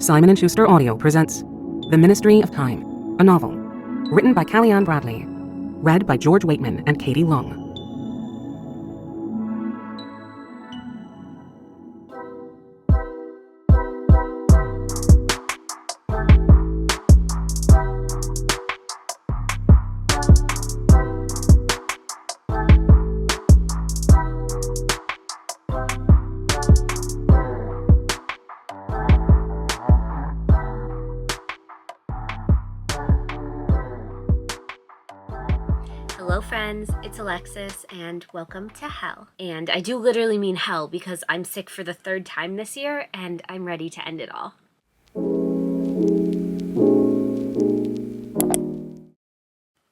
Simon & Schuster Audio presents The Ministry of Time, a novel, written by Callie-Ann Bradley, read by George Waitman and Katie Lung. Hello friends, it's Alexis and welcome to hell. And I do literally mean hell because I'm sick for the third time this year and I'm ready to end it all.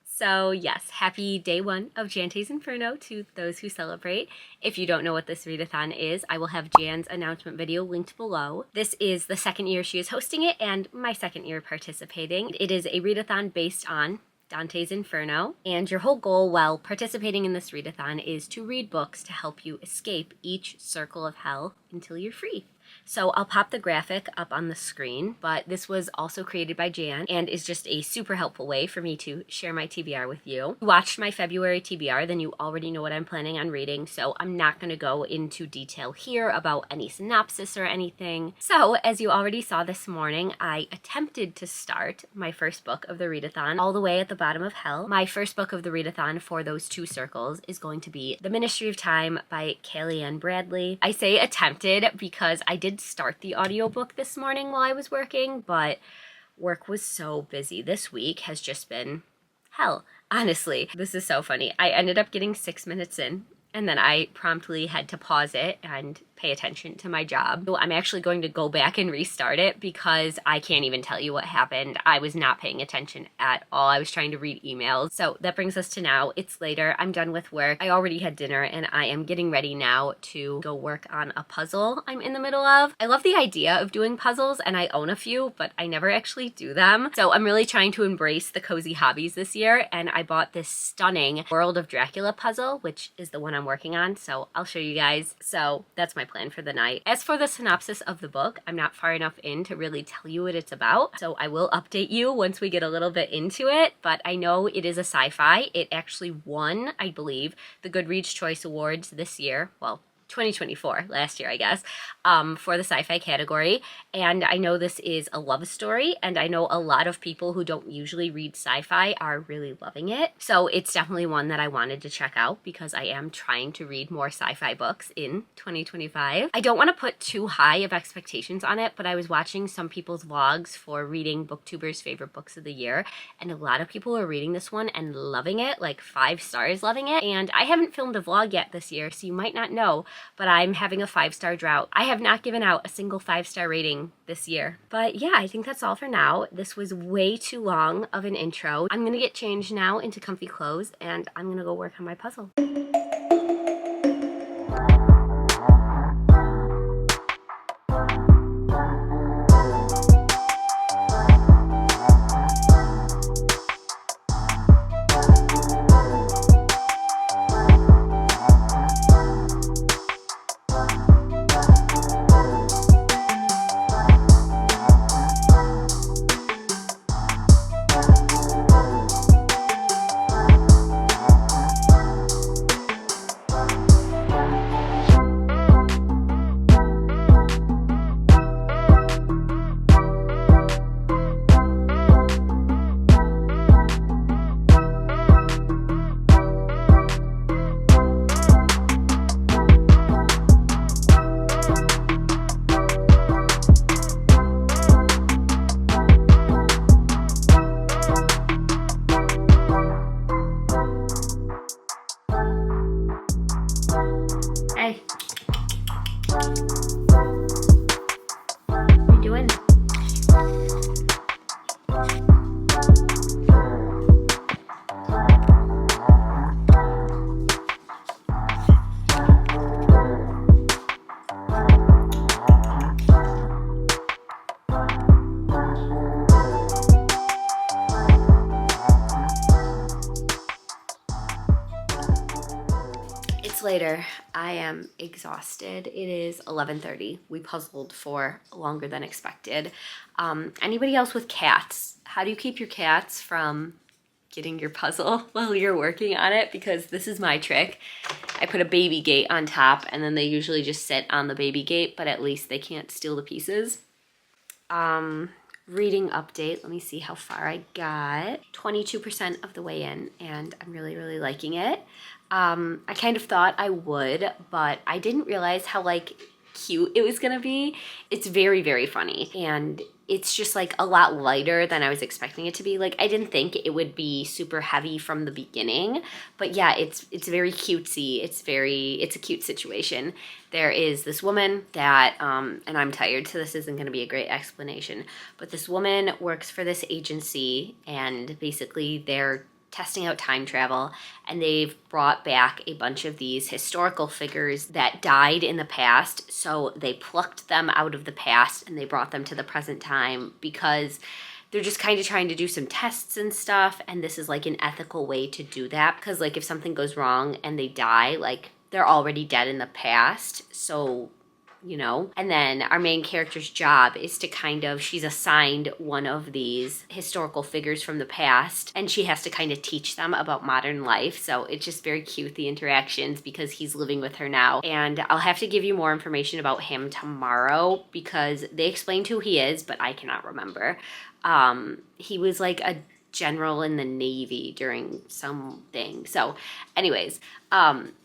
So yes, happy day one of JANTE'S Inferno to those who celebrate. If you don't know what this readathon is, I will have Jan's announcement video linked below. This is the second year she is hosting it and my second year participating. It is a readathon based on Dante's Inferno, and your whole goal while participating in this readathon is to read books to help you escape each circle of hell until you're free. So I'll pop the graphic up on the screen, but this was also created by Jan and is just a super helpful way for me to share my TBR with you. If you watched my February TBR, then you already know what I'm planning on reading, so I'm not going to go into detail here about any synopsis or anything. So as you already saw this morning, I attempted to start my first book of the readathon all the way at the bottom of hell. My first book of the readathon for those two circles is going to be The Ministry of Time by Callie-Ann Bradley. I say attempted because I did start the audiobook this morning while I was working, but work was so busy. This week has just been hell. Honestly, this is so funny. I ended up getting 6 minutes in, and then I promptly had to pause it and pay attention to my job. So I'm actually going to go back and restart it because I can't even tell you what happened. I was not paying attention at all. I was trying to read emails. So that brings us to now. It's later. I'm done with work. I already had dinner and I am getting ready now to go work on a puzzle I'm in the middle of. I love the idea of doing puzzles and I own a few, but I never actually do them. So I'm really trying to embrace the cozy hobbies this year, and I bought this stunning World of Dracula puzzle, which is the one I'm working on. So I'll show you guys. So that's my plan for the night. As for the synopsis of the book, I'm not far enough in to really tell you what it's about, so I will update you once we get a little bit into it, but I know it is a sci-fi. It actually won, I believe, the Goodreads Choice Awards this year. Well, 2024, last year, I guess, for the sci-fi category. And I know this is a love story, and I know a lot of people who don't usually read sci-fi are really loving it. So it's definitely one that I wanted to check out because I am trying to read more sci-fi books in 2025. I don't want to put too high of expectations on it, but I was watching some people's vlogs for reading BookTubers' favorite books of the year, and a lot of people are reading this one and loving it, like 5 stars loving it. And I haven't filmed a vlog yet this year, so you might not know, but I'm having a 5-star drought. I have not given out a single 5-star rating this year. But yeah, I think that's all for now. This was way too long of an intro. I'm gonna get changed now into comfy clothes and I'm gonna go work on my puzzle. Hey. What are you doing? later. I am exhausted. It is 11:30. We puzzled for longer than expected. Anybody else with cats? How do you keep your cats from getting your puzzle while you're working on it? Because this is my trick. I put a baby gate on top and then they usually just sit on the baby gate, but at least they can't steal the pieces. Reading update. Let me see how far I got. 22% of the way in, and I'm really, really liking it. I kind of thought I would, but I didn't realize how like cute it was gonna be. It's very, very funny, and it's just like a lot lighter than I was expecting it to be. Like I didn't think it would be super heavy from the beginning, but yeah, it's very cutesy. It's a cute situation. There is this woman that, and I'm tired, so this isn't gonna be a great explanation, but this woman works for this agency, and basically they're testing out time travel, and they've brought back a bunch of these historical figures that died in the past. So they plucked them out of the past and they brought them to the present time because they're just kind of trying to do some tests and stuff. And this is like an ethical way to do that, because like if something goes wrong and they die, like they're already dead in the past. So you know? And then our main character's job is to she's assigned one of these historical figures from the past, and she has to kind of teach them about modern life. So it's just very cute, the interactions, because he's living with her now. And I'll have to give you more information about him tomorrow because they explained who he is, but I cannot remember. He was like a general in the Navy during something. So anyways,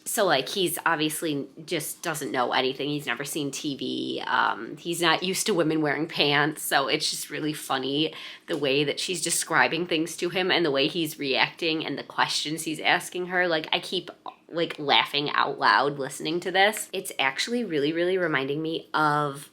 so like he's obviously just doesn't know anything. He's never seen TV. He's not used to women wearing pants. So it's just really funny the way that she's describing things to him and the way he's reacting and the questions he's asking her. Like I keep like laughing out loud listening to this. It's actually really, really reminding me of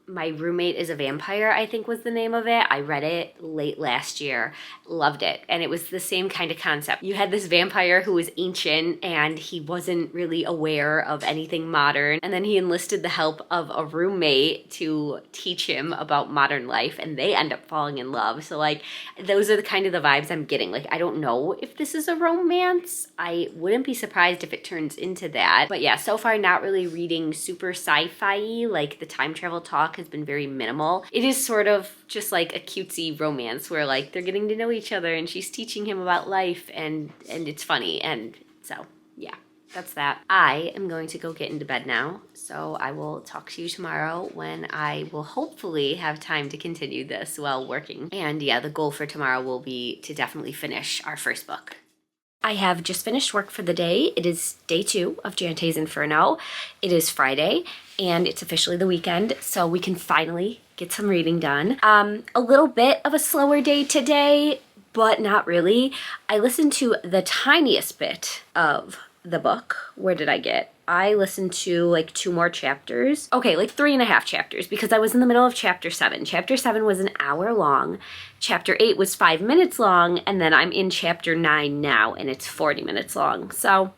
My Roommate is a Vampire, I think was the name of it. I read it late last year, loved it. And it was the same kind of concept. You had this vampire who was ancient and he wasn't really aware of anything modern. And then he enlisted the help of a roommate to teach him about modern life, and they end up falling in love. So like, those are the kind of the vibes I'm getting. Like, I don't know if this is a romance. I wouldn't be surprised if it turns into that. But yeah, so far not really reading super sci-fi. Like the time travel talk has been very minimal. It is sort of just like a cutesy romance where like they're getting to know each other and she's teaching him about life, and it's funny. And so yeah, that's that. I am going to go get into bed now, so I will talk to you tomorrow when I will hopefully have time to continue this while working. And yeah, the goal for tomorrow will be to definitely finish our first book. I have just finished work for the day. It is day 2 of JANTE'S Inferno. It is Friday, and it's officially the weekend, so we can finally get some reading done. A little bit of a slower day today, but not really. I listened to the tiniest bit of the book. Where did I get? I listened to like 2 more chapters. Okay, like 3.5 chapters, because I was in the middle of chapter 7. Chapter 7 was an hour long. Chapter 8 was 5 minutes long, and then I'm in chapter 9 now, and it's 40 minutes long. So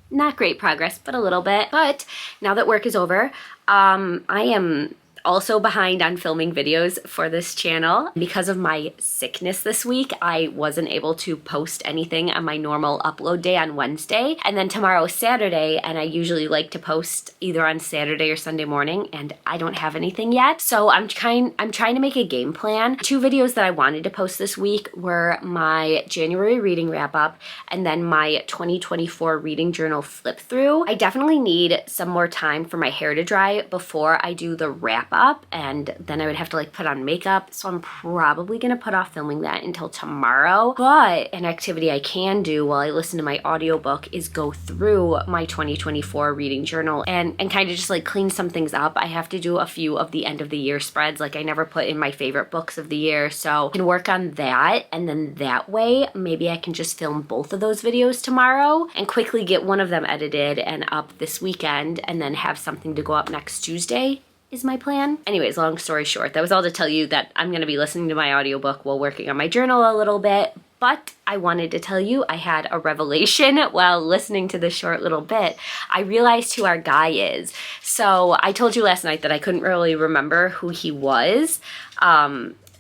not great progress, but a little bit. But now that work is over, I am also behind on filming videos for this channel. Because of my sickness this week, I wasn't able to post anything on my normal upload day on Wednesday. And then tomorrow is Saturday, and I usually like to post either on Saturday or Sunday morning, and I don't have anything yet. So I'm trying to make a game plan. 2 videos that I wanted to post this week were my January reading wrap up and then my 2024 reading journal flip through. I definitely need some more time for my hair to dry before I do the wrap up, and then I would have to like put on makeup, so I'm probably gonna put off filming that until tomorrow. But an activity I can do while I listen to my audiobook is go through my 2024 reading journal and kind of just like clean some things up. I have to do a few of the end of the year spreads. Like I never put in my favorite books of the year, so I can work on that, and then that way maybe I can just film both of those videos tomorrow and quickly get one of them edited and up this weekend, and then have something to go up next Tuesday is my plan. Anyways, long story short, that was all to tell you that I'm gonna be listening to my audiobook while working on my journal a little bit. But I wanted to tell you I had a revelation while listening to this short little bit. I realized who our guy is. So I told you last night that I couldn't really remember who he was.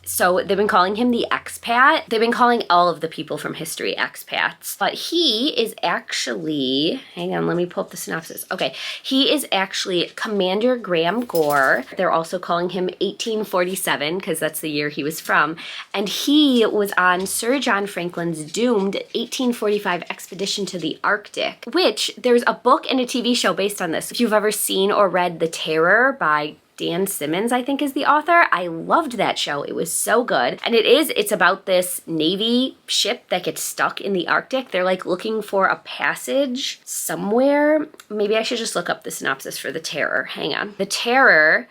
So they've been calling him the expat. They've been calling all of the people from history expats. But he is actually, hang on, let me pull up the synopsis. Okay, he is actually Commander Graham Gore. They're also calling him 1847 because that's the year he was from. And he was on Sir John Franklin's doomed 1845 expedition to the Arctic, which there's a book and a TV show based on this. If you've ever seen or read The Terror by Dan Simmons, I think is the author. I loved that show. It was so good. And it's about this Navy ship that gets stuck in the Arctic. They're like looking for a passage somewhere. Maybe I should just look up the synopsis for The Terror. Hang on. The Terror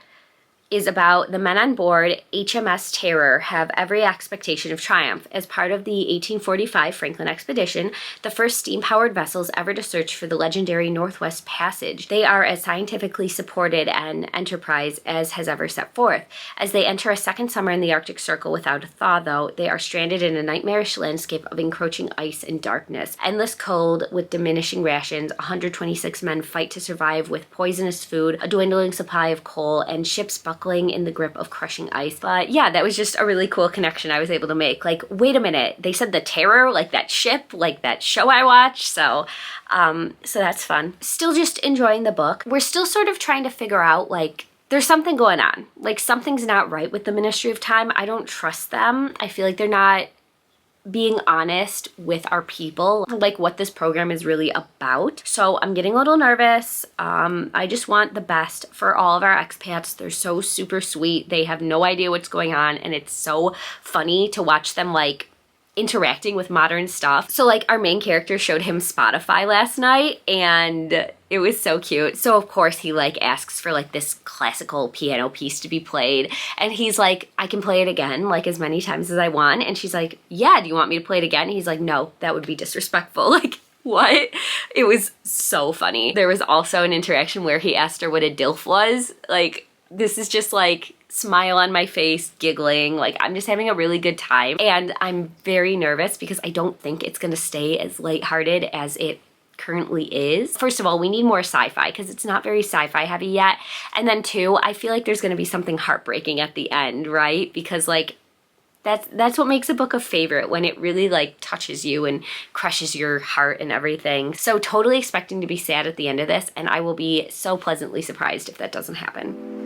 is about the men on board HMS Terror have every expectation of triumph. As part of the 1845 Franklin expedition, the first steam-powered vessels ever to search for the legendary Northwest Passage, they are as scientifically supported an enterprise as has ever set forth. As they enter a second summer in the Arctic Circle without a thaw, though, they are stranded in a nightmarish landscape of encroaching ice and darkness. Endless cold with diminishing rations, 126 men fight to survive with poisonous food, a dwindling supply of coal, and ships buckling in the grip of crushing ice. But yeah, that was just a really cool connection I was able to make. Like, wait a minute, they said The Terror, like that ship, like that show I watched. So that's fun. Still just enjoying the book. We're still sort of trying to figure out, like, there's something going on. Like, something's not right with the Ministry of Time. I don't trust them. I feel like they're not being honest with our people, like what this program is really about. So I'm getting a little nervous. I just want the best for all of our expats. They're so super sweet. They have no idea what's going on, and it's so funny to watch them like interacting with modern stuff. So like our main character showed him Spotify last night, and it was so cute. So of course he like asks for like this classical piano piece to be played, and he's like, I can play it again like as many times as I want. And she's like, yeah, do you want me to play it again? And he's like, no, that would be disrespectful. Like, what? It was so funny. There was also an interaction where he asked her what a DILF was. Like, this is just like smile on my face, giggling, like I'm just having a really good time. And I'm very nervous because I don't think it's gonna stay as lighthearted as it currently is. First of all, we need more sci-fi because it's not very sci-fi heavy yet. And then two, I feel like there's gonna be something heartbreaking at the end, right? Because like that's what makes a book a favorite, when it really like touches you and crushes your heart and everything. So totally expecting to be sad at the end of this, and I will be so pleasantly surprised if that doesn't happen.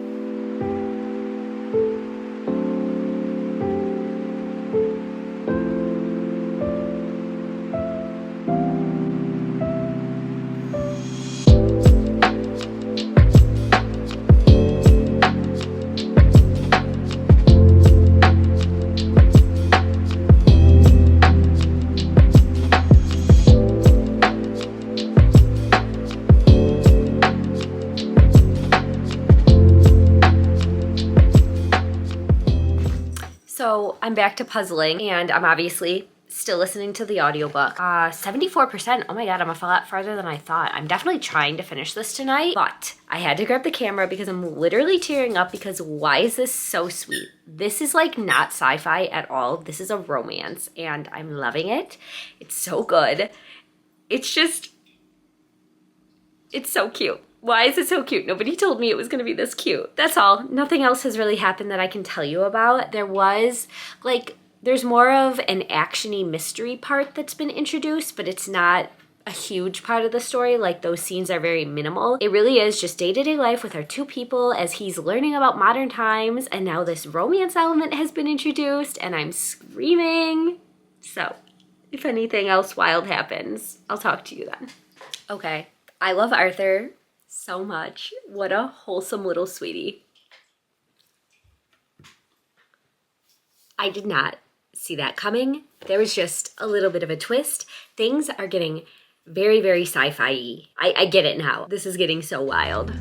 So I'm back to puzzling, and I'm obviously still listening to the audiobook. 74%, oh my god, I'm a lot farther than I thought. I'm definitely trying to finish this tonight, but I had to grab the camera because I'm literally tearing up because why is this so sweet? This is like not sci-fi at all. This is a romance, and I'm loving it. It's so good. It's so cute. Why is it so cute? Nobody told me it was gonna be this cute. That's all. Nothing else has really happened that I can tell you about. There's more of an action-y mystery part that's been introduced, but it's not a huge part of the story. Like, those scenes are very minimal. It really is just day-to-day life with our two people as he's learning about modern times, and now this romance element has been introduced, and I'm screaming. So, if anything else wild happens, I'll talk to you then. Okay, I love Arthur so much. What a wholesome little sweetie. I did not see that coming. There was just a little bit of a twist. Things are getting very, very sci-fi-y. I get it now. This is getting so wild.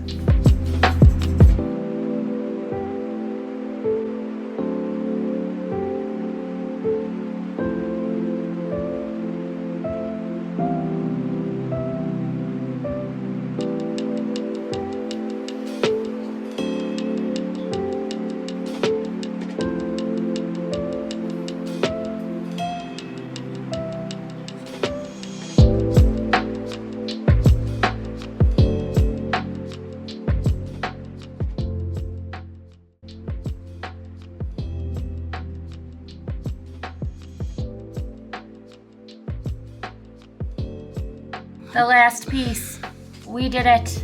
The last piece. We did it.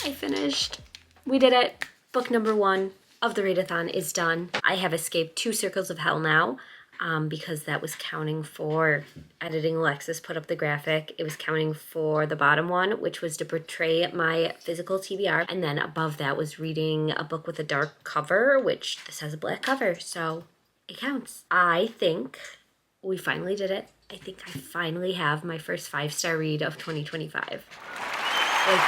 I finished. We did it. Book number 1 of the readathon is done. I have escaped 2 circles of hell now because that was counting for editing Alexis put up the graphic. It was counting for the bottom one, which was to portray my physical TBR. And then above that was reading a book with a dark cover, which this has a black cover, so it counts. I think we finally did it. I think I finally have my first 5-star read of 2025. Like,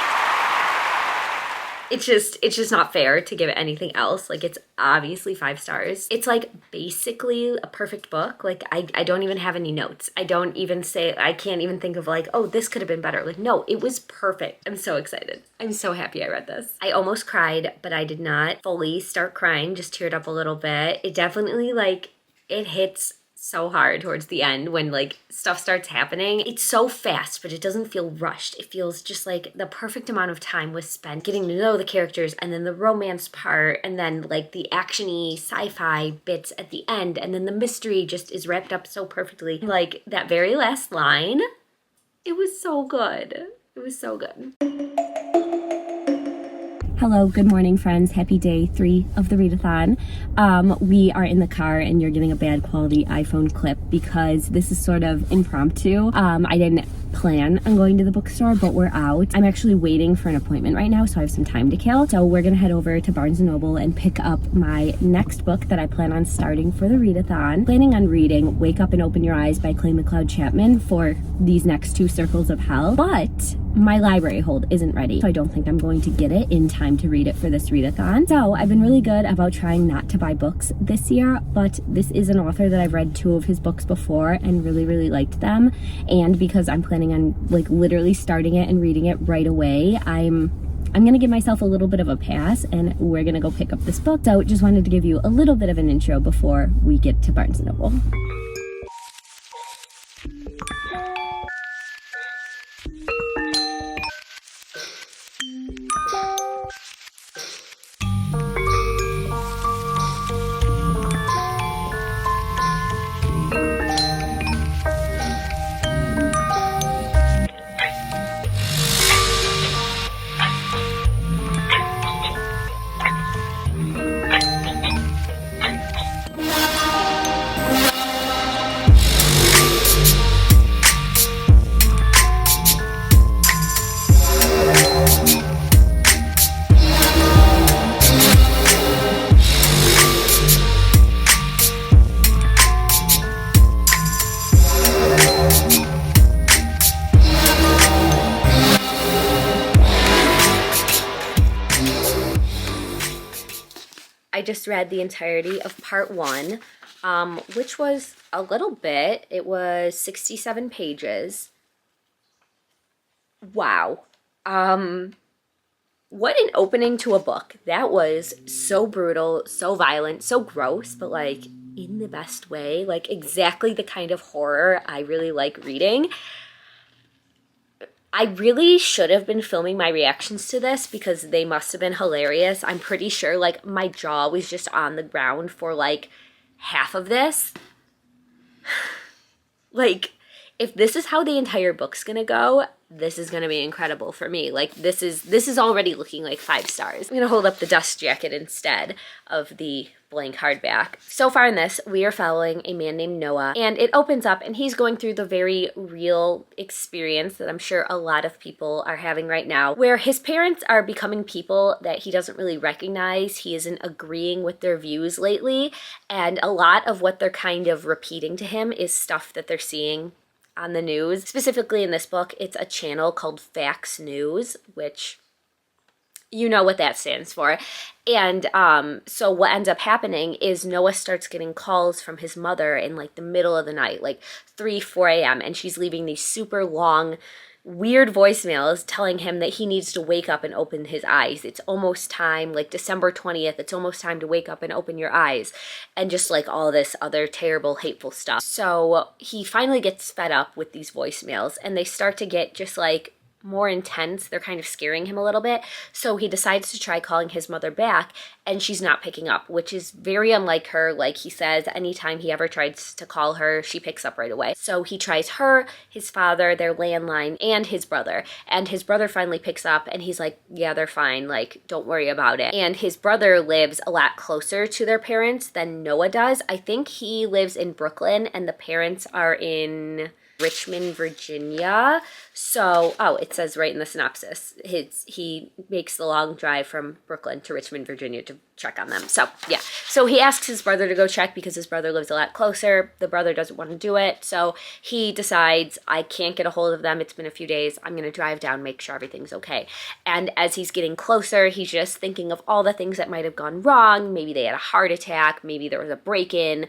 it's just not fair to give it anything else. Like, it's obviously 5 stars. It's like basically a perfect book. Like, I don't even have any notes. I can't even think of like, oh, this could have been better. Like, no, it was perfect. I'm so excited. I'm so happy I read this. I almost cried, but I did not fully start crying, just teared up a little bit. It definitely, like, it hits so hard towards the end when like stuff starts happening. It's so fast, but it doesn't feel rushed. It feels just like the perfect amount of time was spent getting to know the characters, and then the romance part, and then like the actiony sci-fi bits at the end, and then the mystery just is wrapped up so perfectly. Like that very last line, it was so good. It was so good. Hello, good morning, friends. Happy day 3 of the readathon. We are in the car and you're getting a bad quality iPhone clip because this is sort of impromptu. I didn't plan on going to the bookstore, but we're out. I'm actually waiting for an appointment right now, so I have some time to kill. So we're gonna head over to Barnes & Noble and pick up my next book that I plan on starting for the readathon. Planning on reading Wake Up and Open Your Eyes by Clay McLeod Chapman for these next 2 circles of hell, but my library hold isn't ready, so I don't think I'm going to get it in time to read it for this readathon. So I've been really good about trying not to buy books this year, but this is an author that I've read 2 of his books before and really liked them, and because I'm planning on like literally starting it and reading it right away, I'm gonna give myself a little bit of a pass and we're gonna go pick up this book. So just wanted to give you a little bit of an intro before we get to Barnes & Noble. I just read the entirety of part 1, which was a little bit. It was 67 pages. Wow. What an opening to a book. That was so brutal, so violent, so gross, but like in the best way, like exactly the kind of horror I really like reading. I really should have been filming my reactions to this because they must have been hilarious. I'm pretty sure like my jaw was just on the ground for like half of this. Like, if this is how the entire book's gonna go, this is gonna be incredible for me. Like, this is already looking like 5 stars. I'm gonna hold up the dust jacket instead of the blank hardback. So far in this, we are following a man named Noah, and it opens up and he's going through the very real experience that I'm sure a lot of people are having right now, where his parents are becoming people that he doesn't really recognize. He isn't agreeing with their views lately, and a lot of what they're kind of repeating to him is stuff that they're seeing on the news. Specifically in this book, it's a channel called Fax News, which you know what that stands for. And so what ends up happening is Noah starts getting calls from his mother in like the middle of the night, like 3, 4 a.m. And she's leaving these super long weird voicemails telling him that he needs to wake up and open his eyes. It's almost time, like December 20th, it's almost time to wake up and open your eyes. And just like all this other terrible, hateful stuff. So he finally gets fed up with these voicemails, and they start to get just like more intense. They're kind of scaring him a little bit. So he decides to try calling his mother back, and she's not picking up, which is very unlike her. Like he says, anytime he ever tries to call her, she picks up right away. So he tries her, his father, their landline, and his brother. And his brother finally picks up, and he's like, yeah, they're fine. Like, don't worry about it. And his brother lives a lot closer to their parents than Noah does. I think he lives in Brooklyn, and the parents are in Richmond, Virginia. So, oh, it says right in the synopsis, he makes the long drive from Brooklyn to Richmond, Virginia to check on them. So, yeah. So he asks his brother to go check because his brother lives a lot closer. The brother doesn't want to do it. So he decides, I can't get a hold of them. It's been a few days. I'm going to drive down, make sure everything's okay. And as he's getting closer, he's just thinking of all the things that might have gone wrong. Maybe they had a heart attack. Maybe there was a break-in,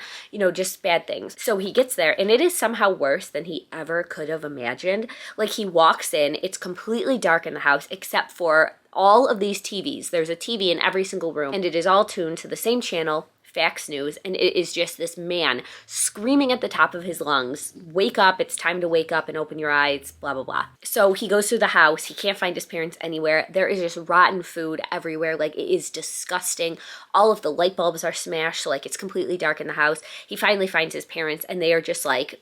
just bad things. So he gets there, and it is somehow worse than he ever could have imagined. Like, he walks in, it's completely dark in the house except for all of these TVs. There's a TV in every single room, and it is all tuned to the same channel, Fox News, and it is just this man screaming at the top of his lungs, wake up, it's time to wake up and open your eyes, blah, blah, blah. So he goes through the house, he can't find his parents anywhere, there is just rotten food everywhere, like it is disgusting. All of the light bulbs are smashed, so like it's completely dark in the house. He finally finds his parents, and they are just like,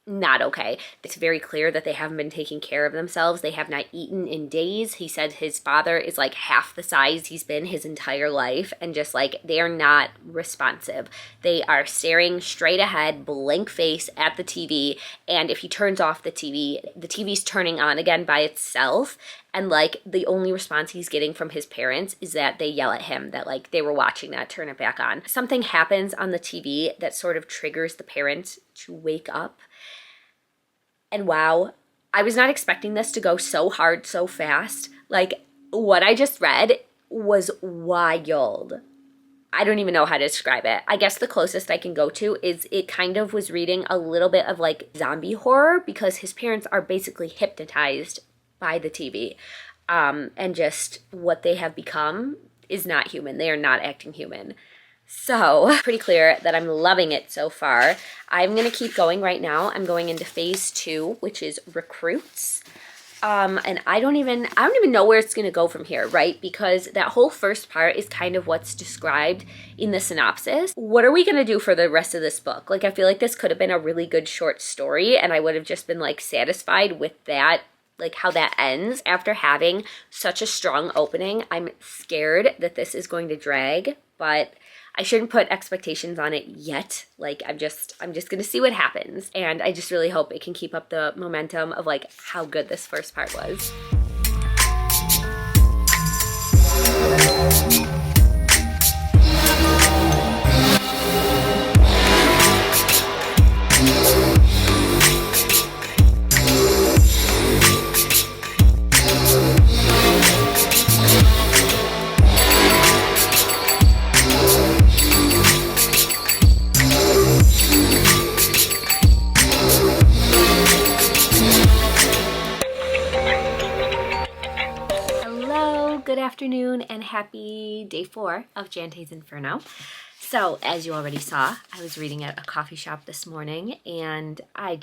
not okay. It's very clear that they haven't been taking care of themselves. They have not eaten in days. He said his father is like half the size he's been his entire life, and just like they are not responsive. They are staring straight ahead, blank face at the TV, and if he turns off the TV's turning on again by itself, and like the only response he's getting from his parents is that they yell at him that like they were watching that, turn it back on. Something happens on the TV that sort of triggers the parents to wake up. And wow, I was not expecting this to go so hard so fast. Like, what I just read was wild. I don't even know how to describe it. I guess the closest I can go to is it kind of was reading a little bit of like zombie horror, because his parents are basically hypnotized by the TV. And just what they have become is not human. They are not acting human. So, pretty clear that I'm loving it so far. I'm going to keep going right now. I'm going into phase 2, which is recruits. And I don't even know where it's going to go from here, right? Because that whole first part is kind of what's described in the synopsis. What are we going to do for the rest of this book? Like, I feel like this could have been a really good short story, and I would have just been like satisfied with that, like how that ends. After having such a strong opening, I'm scared that this is going to drag, but I shouldn't put expectations on it yet. Like, I'm just gonna see what happens. And I just really hope it can keep up the momentum of like how good this first part was. Good afternoon and happy day 4 of JANTE'S Inferno. So, as you already saw, I was reading at a coffee shop this morning, and I'm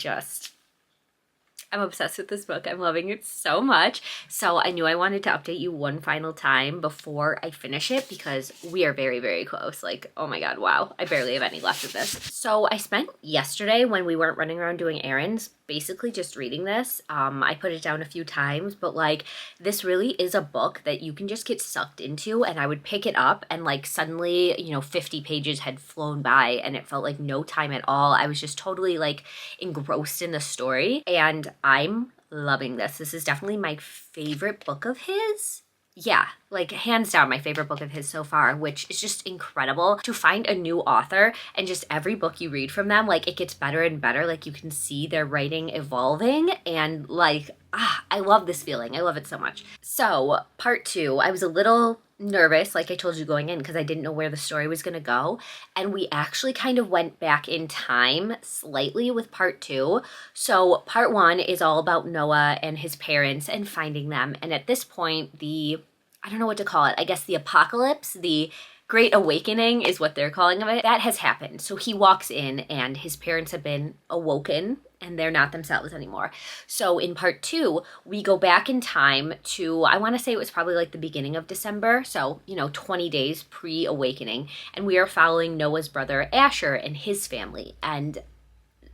obsessed with this book. I'm loving it so much. So I knew I wanted to update you one final time before I finish it, because we are very, very close. Like, oh my God, wow. I barely have any left of this. So I spent yesterday, when we weren't running around doing errands, basically just reading this. I put it down a few times, but like, this really is a book that you can just get sucked into, and I would pick it up and like suddenly, 50 pages had flown by and it felt like no time at all. I was just totally like engrossed in the story, and I'm loving this. This is definitely my favorite book of his. Yeah, like hands down my favorite book of his so far, which is just incredible to find a new author, and just every book you read from them, like it gets better and better. Like you can see their writing evolving, and like, I love this feeling. I love it so much. So part 2, I was a little nervous, like I told you going in, because I didn't know where the story was going to go. And we actually kind of went back in time slightly with part 2. So part 1 is all about Noah and his parents and finding them. And at this point, I don't know what to call it. I guess the apocalypse, the Great Awakening is what they're calling it. That has happened. So he walks in and his parents have been awoken and they're not themselves anymore. So in part 2, we go back in time to, I want to say it was probably like the beginning of December. So, 20 days pre-awakening. And we are following Noah's brother Asher and his family. And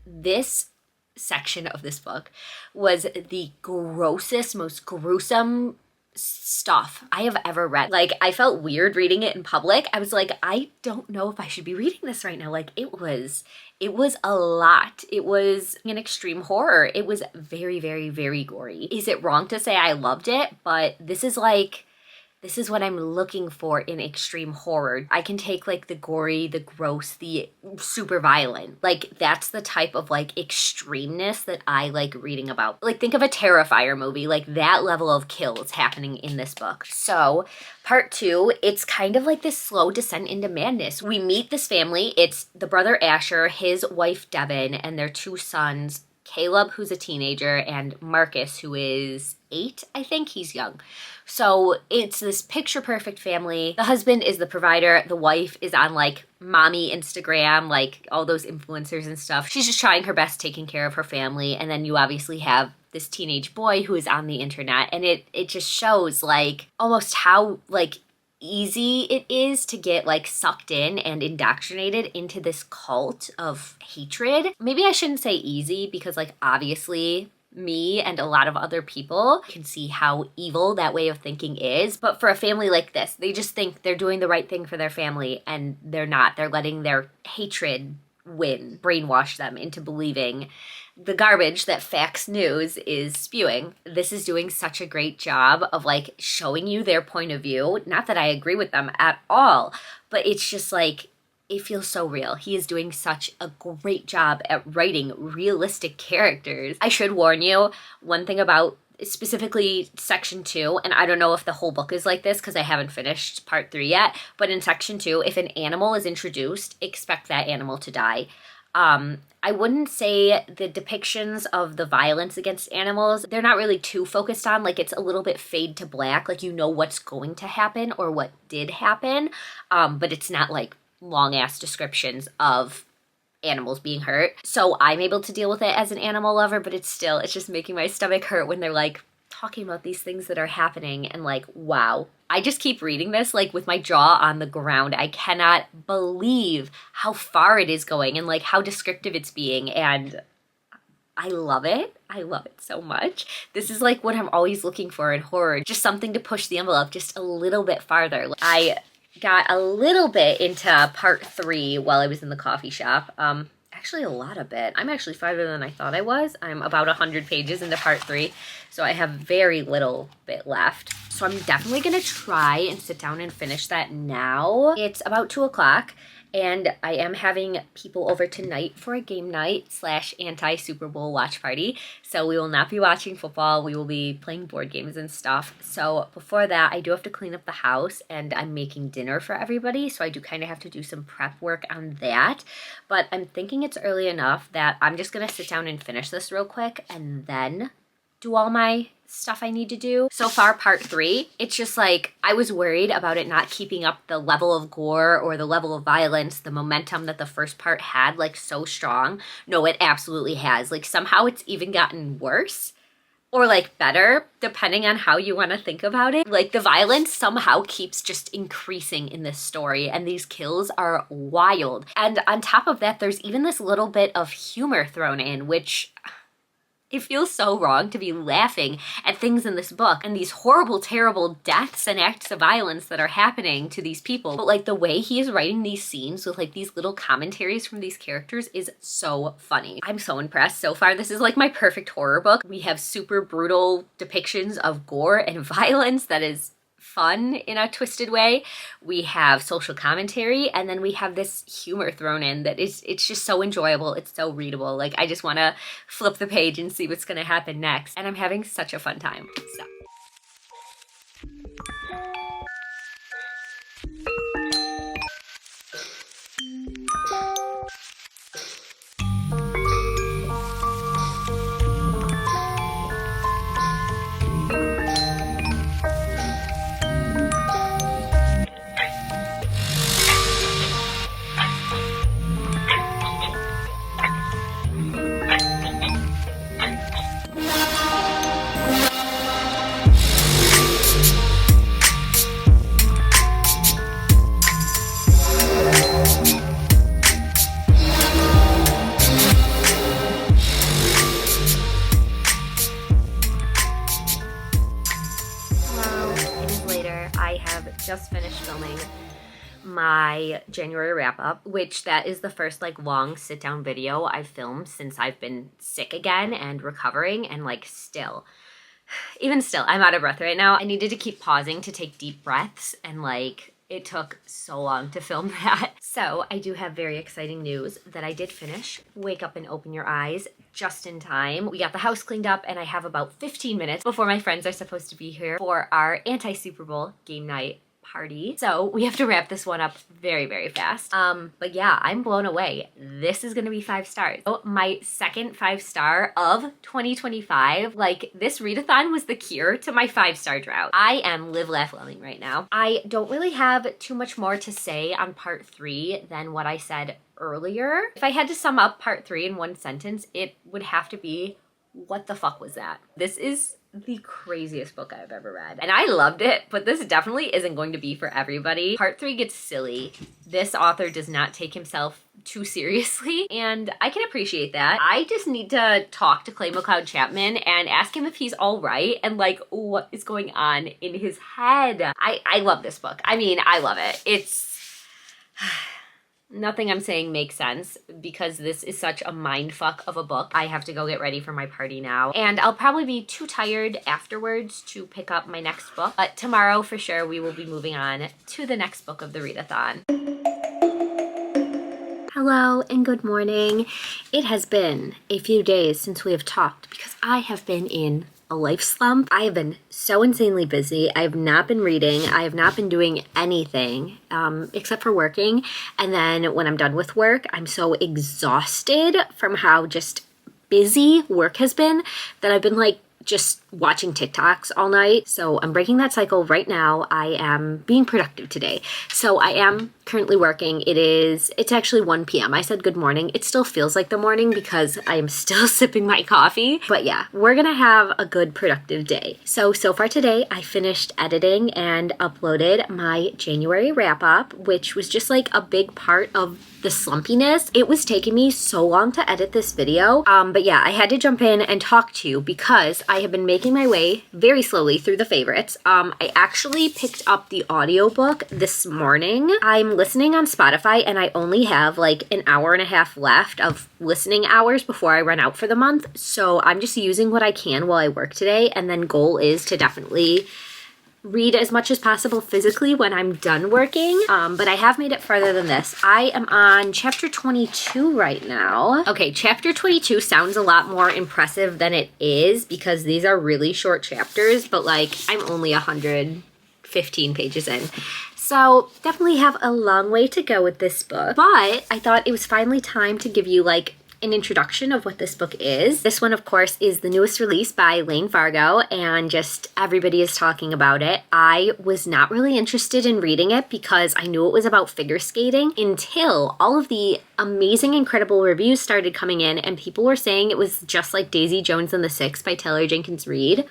this section of this book was the grossest, most gruesome stuff I have ever read. Like, I felt weird reading it in public. I was like, I don't know if I should be reading this right now. Like, it was a lot. It was an extreme horror. It was very, very, very gory. Is it wrong to say I loved it? But this is what I'm looking for in extreme horror. I can take like the gory, the gross, the super violent. Like, that's the type of like extremeness that I like reading about. Like, think of a Terrifier movie, like that level of kills happening in this book. So part 2, it's kind of like this slow descent into madness. We meet this family. It's the brother Asher, his wife Devin, and their 2 sons, Caleb, who's a teenager, and Marcus, who is 8, I think. He's young. So it's this picture perfect family. The husband is the provider. The wife is on like mommy Instagram, like all those influencers and stuff. She's just trying her best taking care of her family. And then you obviously have this teenage boy who is on the internet. And it just shows like almost how like easy it is to get like sucked in and indoctrinated into this cult of hatred. Maybe I shouldn't say easy, because like obviously me and a lot of other people can see how evil that way of thinking is. But for a family like this, they just think they're doing the right thing for their family, and they're not. They're letting their hatred win, brainwash them into believing the garbage that Fox News is spewing. This is doing such a great job of like showing you their point of view. Not that I agree with them at all, but it's just like, it feels so real. He is doing such a great job at writing realistic characters. I should warn you, one thing about specifically section 2, and I don't know if the whole book is like this because I haven't finished part 3 yet, but in section 2, if an animal is introduced, expect that animal to die. I wouldn't say the depictions of the violence against animals, they're not really too focused on. Like, it's a little bit fade to black, like you know what's going to happen or what did happen, but it's not like long ass descriptions of animals being hurt. So I'm able to deal with it as an animal lover, but it's just making my stomach hurt when they're like talking about these things that are happening, and like, wow. I just keep reading this like with my jaw on the ground. I cannot believe how far it is going and like how descriptive it's being, and I love it. I love it so much. This is like what I'm always looking for in horror, just something to push the envelope just a little bit farther. I got a little bit into part 3 while I was in the coffee shop. Actually a lot of it. I'm actually farther than I thought I was. I'm about 100 pages into part 3, so I have very little bit left. So I'm definitely gonna try and sit down and finish that now. It's about 2 o'clock. And I am having people over tonight for a game night / anti-Super Bowl watch party. So we will not be watching football. We will be playing board games and stuff. So before that, I do have to clean up the house, and I'm making dinner for everybody. So I do kind of have to do some prep work on that. But I'm thinking it's early enough that I'm just going to sit down and finish this real quick and then do all my stuff I need to do. So far, part 3, it's just like, I was worried about it not keeping up the level of gore or the level of violence, the momentum that the first part had, like so strong. No, it absolutely has. Like, somehow it's even gotten worse or like better, depending on how you want to think about it. Like, the violence somehow keeps just increasing in this story, and these kills are wild. And on top of that, there's even this little bit of humor thrown in, which it feels so wrong to be laughing at things in this book and these horrible, terrible deaths and acts of violence that are happening to these people. But like, the way he is writing these scenes with like these little commentaries from these characters is so funny. I'm so impressed so far. This is like my perfect horror book. We have super brutal depictions of gore and violence that is fun in a twisted way. We have social commentary, and then we have this humor thrown in that it's just so enjoyable. It's so readable. Like, I just want to flip the page and see what's going to happen next. And I'm having such a fun time. So my January wrap-up, which that is the first like long sit-down video I've filmed since I've been sick again and recovering, and like even still, I'm out of breath right now. I needed to keep pausing to take deep breaths, and like it took so long to film that. So I do have very exciting news that I did finish Wake Up and Open Your Eyes just in time. We got the house cleaned up, and I have about 15 minutes before my friends are supposed to be here for our anti-Super Bowl game night party. So we have to wrap this one up very, very fast. But yeah, I'm blown away. This is gonna be 5 stars. Oh, my second 5-star of 2025. Like, this readathon was the cure to my 5-star drought. I am live, laugh, loving right now. I don't really have too much more to say on part 3 than what I said earlier. If I had to sum up part 3 in one sentence, it would have to be, what the fuck was that? This is the craziest book I've ever read. And I loved it, but this definitely isn't going to be for everybody. Part 3 gets silly. This author does not take himself too seriously, and I can appreciate that. I just need to talk to Clay McLeod Chapman and ask him if he's all right and like what is going on in his head. I love this book. I mean, I love it. It's nothing I'm saying makes sense because this is such a mindfuck of a book. I have to go get ready for my party now, and I'll probably be too tired afterwards to pick up my next book, but tomorrow for sure we will be moving on to the next book of the readathon. Hello and good morning. It has been a few days since we have talked because I have been in a life slump. I have been so insanely busy. I have not been reading. I have not been doing anything except for working. And then when I'm done with work, I'm so exhausted from how just busy work has been that I've been like just watching TikToks all night. So I'm breaking that cycle right now. I am being productive today. So I am currently working. It's actually 1 p.m. I said good morning. It still feels like the morning because I am still sipping my coffee. But yeah, we're gonna have a good productive day. So far today, I finished editing and uploaded my January wrap up, which was just like a big part of the slumpiness. It was taking me so long to edit this video. But yeah, I had to jump in and talk to you because I have been making my way very slowly through the favorites. I actually picked up the audiobook this morning. I'm listening on Spotify and I only have like an hour and a half left of listening hours before I run out for the month. So I'm just using what I can while I work today, and then goal is to definitely read as much as possible physically when I'm done working, but I have made it further than this. I am on chapter 22 right now. Okay, chapter 22 sounds a lot more impressive than it is because these are really short chapters, but like I'm only 115 pages in. So definitely have a long way to go with this book, but I thought it was finally time to give you like an introduction of what this book is. This one, of course, is the newest release by Lane Fargo, and just everybody is talking about it. I was not really interested in reading it because I knew it was about figure skating until all of the amazing, incredible reviews started coming in, and people were saying it was just like Daisy Jones and the Six by Taylor Jenkins Reid.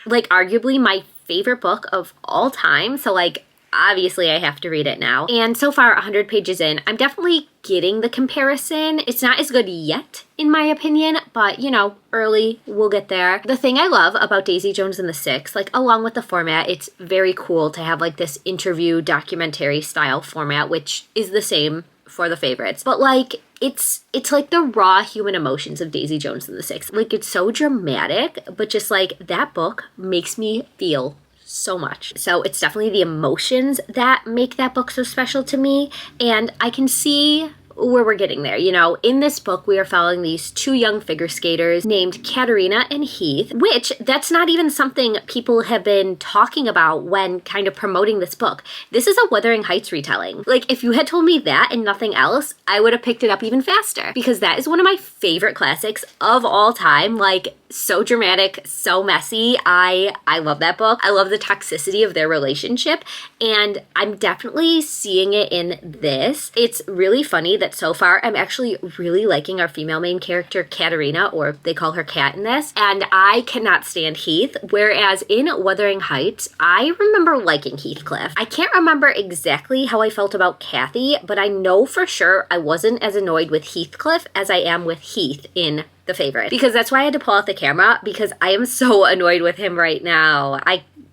Like, arguably my favorite book of all time. So, like, obviously I have to read it now. And so far, 100 pages in, I'm definitely getting the comparison. It's not as good yet, in my opinion, but you know, early, we'll get there. The thing I love about Daisy Jones and the Six, like along with the format, it's very cool to have like this interview documentary style format, which is the same for the favorites. But like, it's like the raw human emotions of Daisy Jones and the Six. Like, it's so dramatic, but just like that book makes me feel so much. So it's definitely the emotions that make that book so special to me, and I can see where we're getting there. You know, in this book, we are following these 2 young figure skaters named Katerina and Heath, which that's not even something people have been talking about when kind of promoting this book. This is a Wuthering Heights retelling. Like, if you had told me that and nothing else, I would have picked it up even faster because that is one of my favorite classics of all time. Like, so dramatic, so messy. I love that book. I love the toxicity of their relationship, and I'm definitely seeing it in this. It's really funny that so far I'm actually really liking our female main character, Katerina, or they call her Kat in this, and I cannot stand Heath, whereas in Wuthering Heights, I remember liking Heathcliff. I can't remember exactly how I felt about Kathy, but I know for sure I wasn't as annoyed with Heathcliff as I am with Heath in the favorite, because that's why I had to pull out the camera, because I am so annoyed with him right now.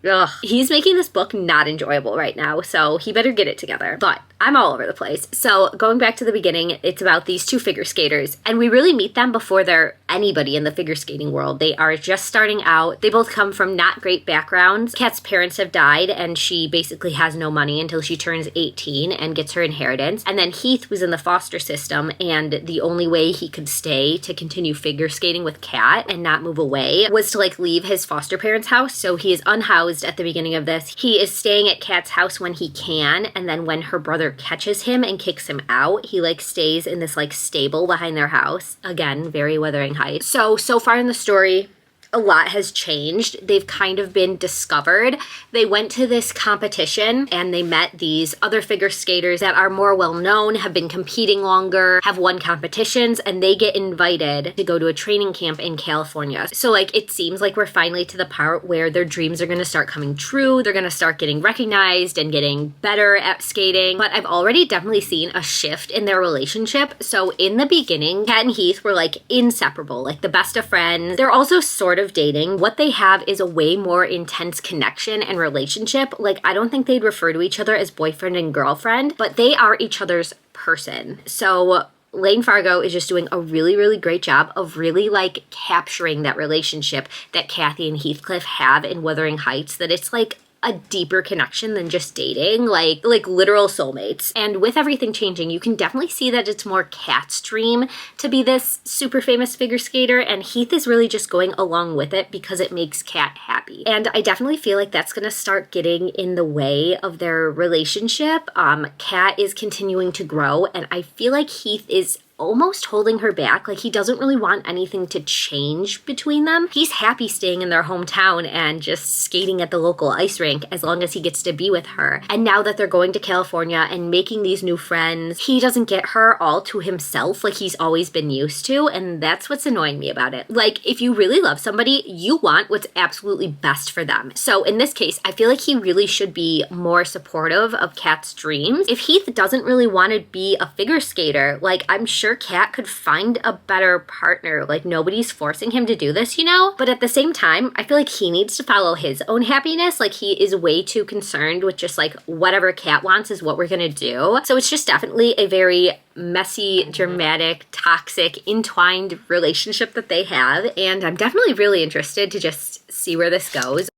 Ugh. He's making this book not enjoyable right now, so he better get it together. But I'm all over the place. So going back to the beginning, it's about these two figure skaters, and we really meet them before they're anybody in the figure skating world. They are just starting out. They both come from not great backgrounds. Kat's parents have died, and she basically has no money until she turns 18 and gets her inheritance. And then Heath was in the foster system, and the only way he could stay to continue figure skating with Kat and not move away was to like leave his foster parents' house. So he is unhoused at the beginning of this. He is staying at Kat's house when he can, and then when her brother catches him and kicks him out, he like stays in this like stable behind their house. Again, very Wuthering Heights. So far in the story, a lot has changed. They've kind of been discovered. They went to this competition and they met these other figure skaters that are more well known, have been competing longer, have won competitions, and they get invited to go to a training camp in California. So like it seems like we're finally to the part where their dreams are going to start coming true. They're going to start getting recognized and getting better at skating. But I've already definitely seen a shift in their relationship. So in the beginning, Kat and Heath were like inseparable, like the best of friends. They're also sort of dating. What they have is a way more intense connection and relationship. Like I don't think they'd refer to each other as boyfriend and girlfriend, but they are each other's person. So Lane Fargo is just doing a really, really great job of really like capturing that relationship that Kathy and Heathcliff have in Wuthering Heights, that it's like a deeper connection than just dating, like literal soulmates. And with everything changing, you can definitely see that it's more Kat's dream to be this super famous figure skater, and Heath is really just going along with it because it makes Kat happy. And I definitely feel like that's gonna start getting in the way of their relationship. Kat is continuing to grow, and I feel like Heath is almost holding her back. Like he doesn't really want anything to change between them. He's happy staying in their hometown and just skating at the local ice rink as long as he gets to be with her. And now that they're going to California and making these new friends, he doesn't get her all to himself like he's always been used to, and that's what's annoying me about it. Like if you really love somebody, you want what's absolutely best for them. So in this case, I feel like he really should be more supportive of Kat's dreams. If Heath doesn't really want to be a figure skater, like I'm sure Kat could find a better partner. Like nobody's forcing him to do this, you know? But at the same time, I feel like he needs to follow his own happiness. Like he is way too concerned with just like whatever Kat wants is what we're gonna do. So it's just definitely a very messy, dramatic, toxic, entwined relationship that they have. And I'm definitely really interested to just see where this goes.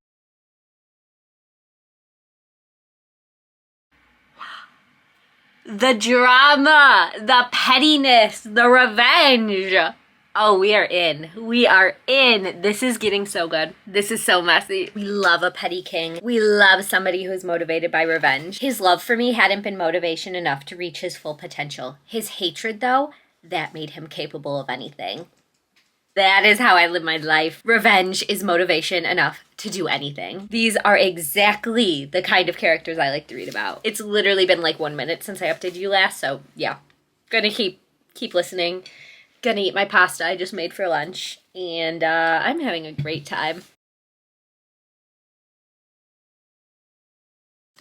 The drama, the pettiness, the revenge. Oh, we are in. We are in. This is getting so good. This is so messy. We love a petty king. We love somebody who's motivated by revenge. His love for me hadn't been motivation enough to reach his full potential. His hatred, though, that made him capable of anything. That is how I live my life. Revenge is motivation enough to do anything. These are exactly the kind of characters I like to read about. It's literally been like 1 minute since I updated you last, so yeah. Gonna keep listening. Gonna eat my pasta I just made for lunch, and I'm having a great time.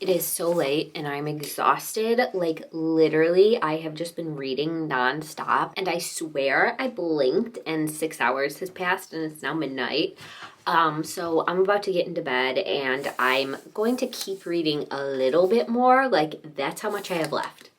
It is so late and I'm exhausted. Like literally, I have just been reading nonstop, and I swear I blinked and 6 hours has passed and it's now midnight. So I'm about to get into bed and I'm going to keep reading a little bit more. Like that's how much I have left.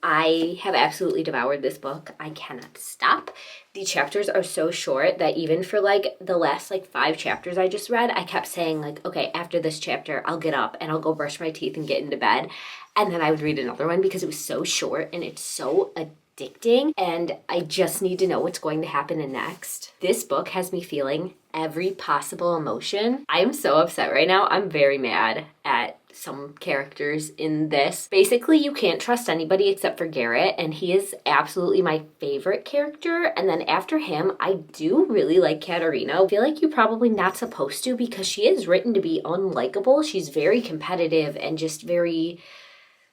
I have absolutely devoured this book. I cannot stop. The chapters are so short that even for like the last like 5 chapters I just read, I kept saying like, okay, after this chapter, I'll get up and I'll go brush my teeth and get into bed. And then I would read another one because it was so short and it's so addicting. And I just need to know what's going to happen next. This book has me feeling every possible emotion. I am so upset right now. I'm very mad at some characters in this. Basically, you can't trust anybody except for Garrett, and he is absolutely my favorite character. And then after him, I do really like Katerina. I feel like you're probably not supposed to because she is written to be unlikable. She's very competitive and just very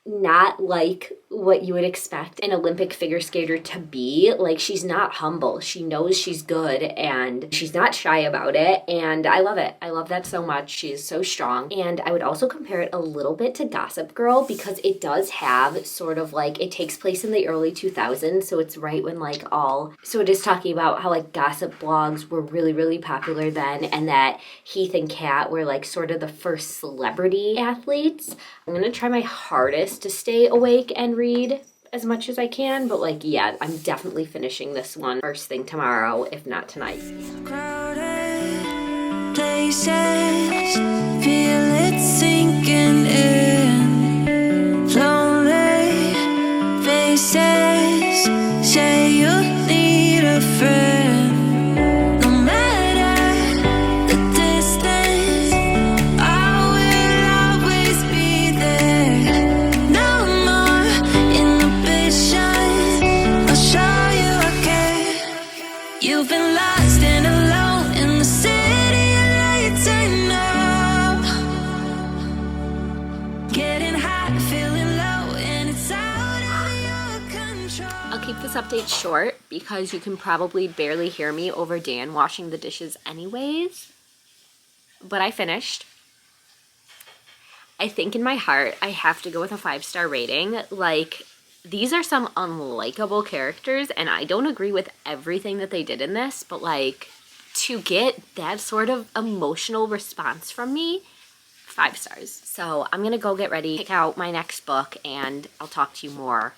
not like what you would expect an Olympic figure skater to be. Like, she's not humble. She knows she's good and she's not shy about it. And I love it. I love that so much. She is so strong. And I would also compare it a little bit to Gossip Girl because it does have sort of like, it takes place in the early 2000s. So it's right when like so it is talking about how like gossip blogs were really, really popular then, and that Heath and Kat were like sort of the first celebrity athletes. I'm gonna try my hardest to stay awake and read as much as I can, but like, yeah, I'm definitely finishing this one first thing tomorrow, if not tonight. Crowded places, feel it sinking in. Lonely faces, say you need a friend. No matter the distance, I will always be there. No more inhibition, I'll show you I care. You've been lost and alone in the city of lights, I know. Getting hot, feeling low, and it's out of your control. I'll keep this update short because you can probably barely hear me over Dan washing the dishes anyways. But I finished. I think in my heart I have to go with a 5-star rating. Like, these are some unlikable characters and I don't agree with everything that they did in this, but like, to get that sort of emotional response from me, 5 stars. So I'm gonna go get ready, pick out my next book, and I'll talk to you more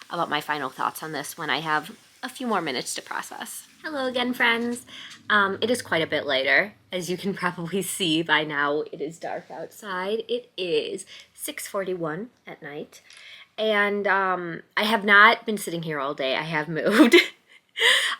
about my final thoughts on this when I have a few more minutes to process. Hello again, friends. It is quite a bit later. As you can probably see by now, it is dark outside. It is 6:41 at night. And I have not been sitting here all day. I have moved.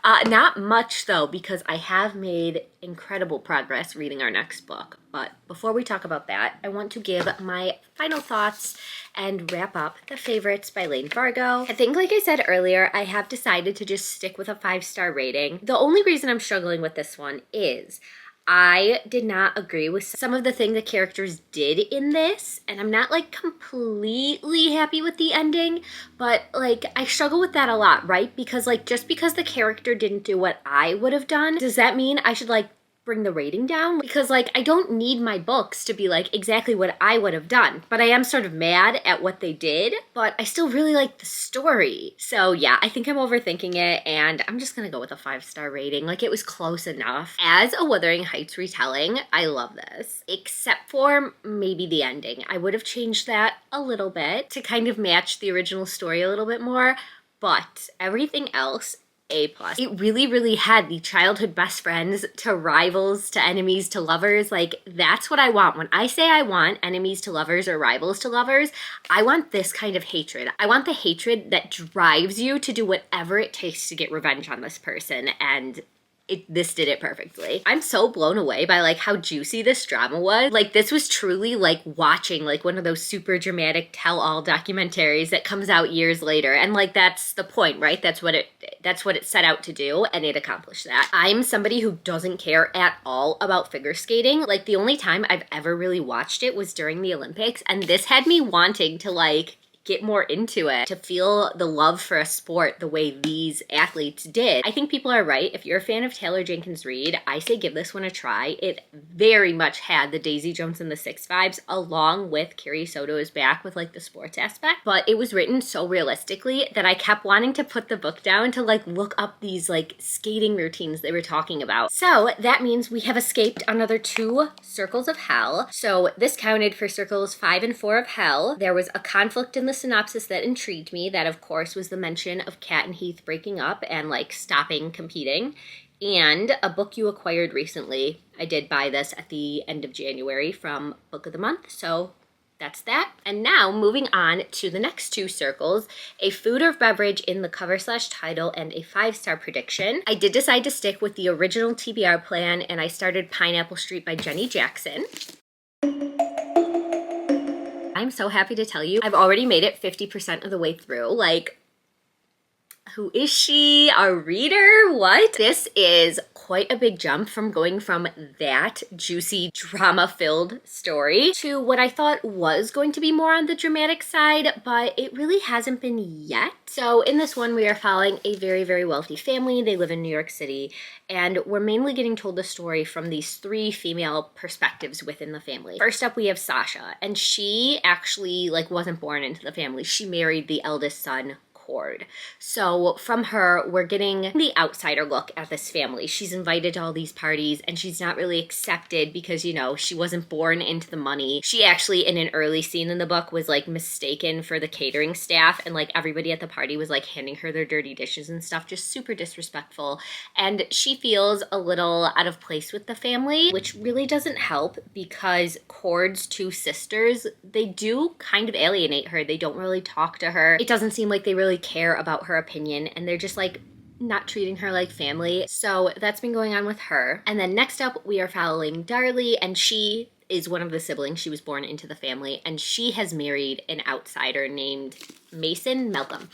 Not much though, because I have made incredible progress reading our next book. But before we talk about that, I want to give my final thoughts and wrap up The Favorites by Lane Fargo. I think, like I said earlier, I have decided to just stick with a 5-star rating. The only reason I'm struggling with this one is I did not agree with some of the things the characters did in this, and I'm not like completely happy with the ending, but like I struggle with that a lot, right? Because like, just because the character didn't do what I would have done, does that mean I should like bring the rating down? Because like, I don't need my books to be like exactly what I would have done, but I am sort of mad at what they did, but I still really like the story. So yeah, I think I'm overthinking it and I'm just gonna go with a 5-star rating. Like, it was close enough. As a Wuthering Heights retelling, I love this, except for maybe the ending. I would have changed that a little bit to kind of match the original story a little bit more, but everything else, A+. It really, really had the childhood best friends to rivals to enemies to lovers. Like, that's what I want. When I say I want enemies to lovers or rivals to lovers, I want this kind of hatred. I want the hatred that drives you to do whatever it takes to get revenge on this person, and this did it perfectly. I'm so blown away by like how juicy this drama was. Like, this was truly like watching like one of those super dramatic tell-all documentaries that comes out years later, and like, that's the point, right? That's what it set out to do, and it accomplished that. I'm somebody who doesn't care at all about figure skating. Like, the only time I've ever really watched it was during the Olympics, and this had me wanting to like get more into it, to feel the love for a sport the way these athletes did. I think people are right. If you're a fan of Taylor Jenkins Reid, I say give this one a try. It very much had the Daisy Jones and the Six vibes, along with Carrie Soto is back with like the sports aspect, but it was written so realistically that I kept wanting to put the book down to like look up these like skating routines they were talking about. So that means we have escaped another 2 circles of hell. So this counted for circles 5 and 4 of hell. There was a conflict in the synopsis that intrigued me. That, of course, was the mention of Kat and Heath breaking up and like stopping competing, and a book you acquired recently. I did buy this at the end of January from Book of the Month, so that's that. And now moving on to the next 2 circles, a food or beverage in the cover/title and a 5-star prediction. I did decide to stick with the original TBR plan, and I started Pineapple Street by Jenny Jackson. I'm so happy to tell you, I've already made it 50% of the way through. Like, Who is she? A reader? What? This is quite a big jump from going from that juicy drama-filled story to what I thought was going to be more on the dramatic side, but it really hasn't been yet. So in this one, we are following a very, very wealthy family. They live in New York City, and we're mainly getting told the story from these three female perspectives within the family. First up, we have Sasha, and she actually wasn't born into the family. She married the eldest son, Cord. So from her, we're getting the outsider look at this family. She's invited to all these parties and she's not really accepted because, you know, she wasn't born into the money. She actually, in an early scene in the book, was mistaken for the catering staff, and everybody at the party was handing her their dirty dishes and stuff, just super disrespectful. And she feels a little out of place with the family, which really doesn't help because Cord's two sisters, they do kind of alienate her. They don't really talk to her. It doesn't seem like they really care about her opinion, and they're just not treating her like family. So that's been going on with her. And then next up, we are following Darlie, and she is one of the siblings. She was born into the family, and she has married an outsider named Malcolm.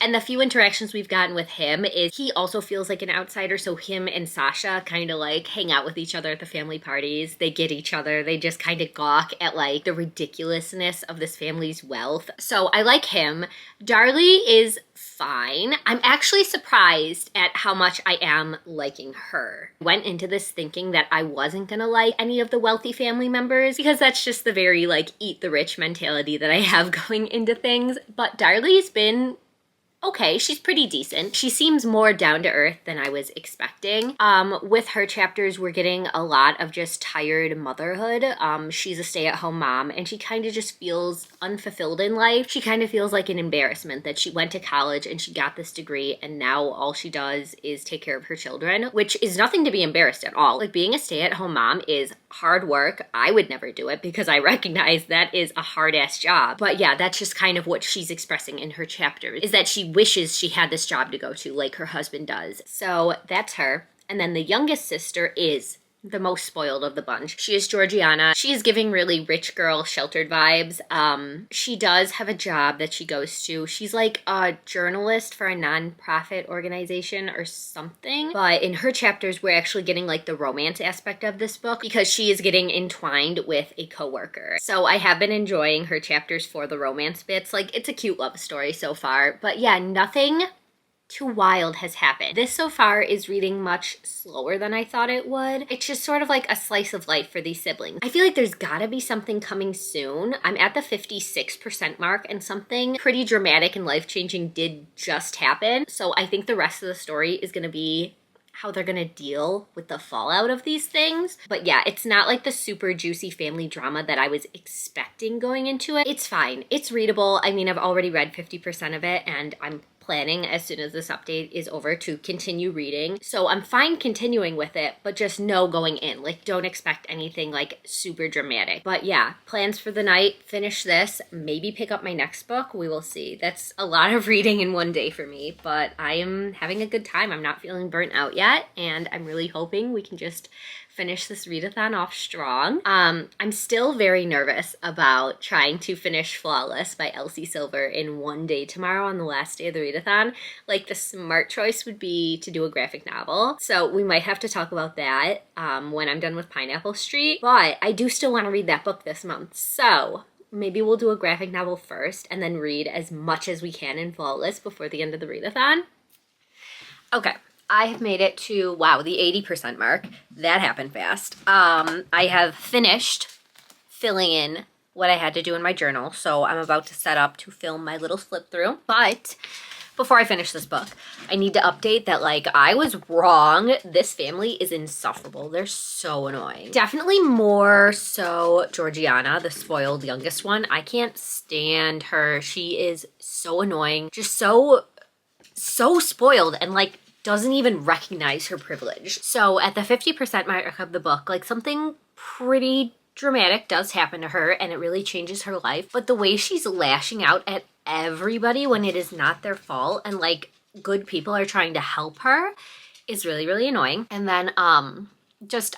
And the few interactions we've gotten with him is he also feels like an outsider, so him and Sasha kind of hang out with each other at the family parties. They get each other. They just kind of gawk at the ridiculousness of this family's wealth. So I like him. Darlie is fine. I'm actually surprised at how much I am liking her. I went into this thinking that I wasn't gonna like any of the wealthy family members because that's just the very eat the rich mentality that I have going into things. But Darlie's been okay. She's pretty decent. She seems more down to earth than I was expecting. With her chapters, we're getting a lot of just tired motherhood. She's a stay-at-home mom, and she kind of just feels unfulfilled in life. She kind of feels like an embarrassment that she went to college and she got this degree, and now all she does is take care of her children, which is nothing to be embarrassed at all. Being a stay-at-home mom is hard work. I would never do it because I recognize that is a hard-ass job. But yeah, that's just kind of what she's expressing in her chapters, is that she wishes she had this job to go to like her husband does. So that's her. And then the youngest sister is the most spoiled of the bunch. She is Georgiana. She is giving really rich girl sheltered vibes. She does have a job that she goes to. She's like a journalist for a non-profit organization or something. But in her chapters, we're actually getting the romance aspect of this book because she is getting entwined with a coworker. So I have been enjoying her chapters for the romance bits. It's a cute love story so far. But yeah, nothing too wild has happened. This so far is reading much slower than I thought it would. It's just sort of like a slice of life for these siblings. I feel like there's gotta be something coming soon. I'm at the 56% mark and something pretty dramatic and life-changing did just happen. So I think the rest of the story is gonna be how they're gonna deal with the fallout of these things. But yeah, it's not like the super juicy family drama that I was expecting going into it. It's fine. It's readable. I mean, I've already read 50% of it and I'm planning as soon as this update is over to continue reading. So I'm fine continuing with it, but just no going in. Don't expect anything super dramatic. But yeah, plans for the night, finish this, maybe pick up my next book. We will see. That's a lot of reading in one day for me, but I am having a good time. I'm not feeling burnt out yet, and I'm really hoping we can just finish this readathon off strong. I'm still very nervous about trying to finish Flawless by Elsie Silver in one day tomorrow on the last day of the readathon. The smart choice would be to do a graphic novel. So we might have to talk about that when I'm done with Pineapple Street. But I do still want to read that book this month. So maybe we'll do a graphic novel first and then read as much as we can in Flawless before the end of the readathon. Okay. I have made it to, wow, the 80% mark. That happened fast. I have finished filling in what I had to do in my journal, so I'm about to set up to film my little flip through. But before I finish this book, I need to update that, I was wrong. This family is insufferable. They're so annoying. Definitely more so Georgiana, the spoiled youngest one. I can't stand her. She is so annoying. Just so spoiled and, doesn't even recognize her privilege. So at the 50% mark of the book, something pretty dramatic does happen to her and it really changes her life. But the way she's lashing out at everybody when it is not their fault and good people are trying to help her is really, really annoying. And then